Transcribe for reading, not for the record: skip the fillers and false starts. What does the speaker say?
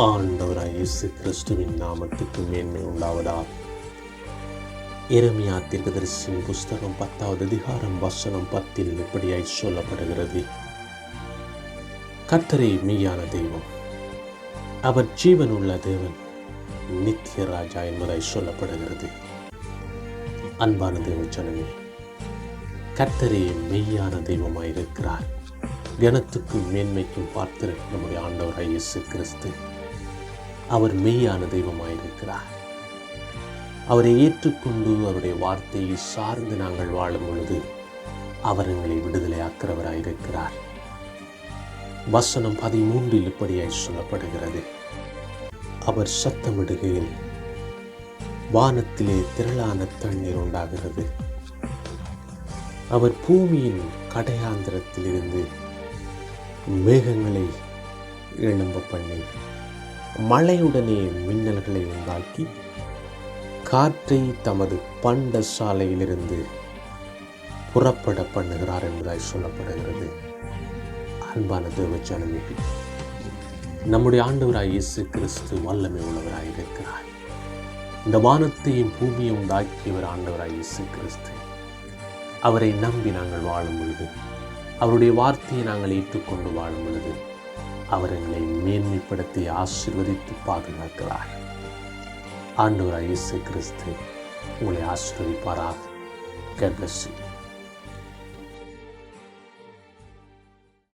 ஆண்டவராய் இயேசு கிறிஸ்துவின் நாமத்துக்கு மேன்மை உண்டாவதா. எரேமியா தீர்க்கதரிசியின் புஸ்தகம் 10வது அதிகாரம் வசனம் 10 இப்படியாய் சொல்லப்படுகிறது. கர்த்தரே மெய்யான தெய்வம், அவர் ஜீவனுள்ள தேவன், நித்திய ராஜா என்பதாய் சொல்லப்படுகிறது. அன்பான தேவ ஜனமே, கர்த்தரே மெய்யான தெய்வமாயிருக்கிறார். கனத்துக்கும் மேன்மைக்கும் பார்த்து நம்முடைய ஆண்டவராய் இயேசு கிறிஸ்து அவர் மெய்யான தெய்வமாயிருக்கிறார். அவரை ஏற்றுக்கொண்டு அவருடைய வார்த்தையை சார்ந்து நாங்கள் வாழும் பொழுது அவர் எங்களை விடுதலை ஆக்கிறவராயிருக்கிறார். வசனம் 13 இப்படியாய் சொல்லப்படுகிறது. அவர் சத்தமிடுகையில் வானத்திலே திரளான தண்ணீர் உண்டாகிறது. அவர் பூமியின் கடையாந்திரத்திலிருந்து மேகங்களை எழும்ப பண்ணி மழையுடனே மின்னல்களை உண்டாக்கி காற்றை தமது பண்ட சாலையிலிருந்து புறப்பட பண்ணுகிறார் என்பதாய் சொல்லப்படுகிறது. அன்பான தேவ ஜனமே, நம்முடைய ஆண்டவராய் இயேசு கிறிஸ்து வல்லமை உள்ளவராயிருக்கிறார். இந்த வானத்தையும் பூமியை உண்டாக்கியவர் ஆண்டவராய் இயேசு கிறிஸ்து. அவரை நம்பி நாங்கள் வாழும் பொழுது, அவருடைய வார்த்தையை நாங்கள் ஏற்றுக்கொண்டு வாழும் பொழுது அவர் எங்களை மேன்மைப்படுத்தி ஆசீர்வதித்து பாதுகாக்கிறார். ஆண்டவராய் இயேசு கிறிஸ்து உங்களை ஆசீர்வதிப்பாராக. God bless you.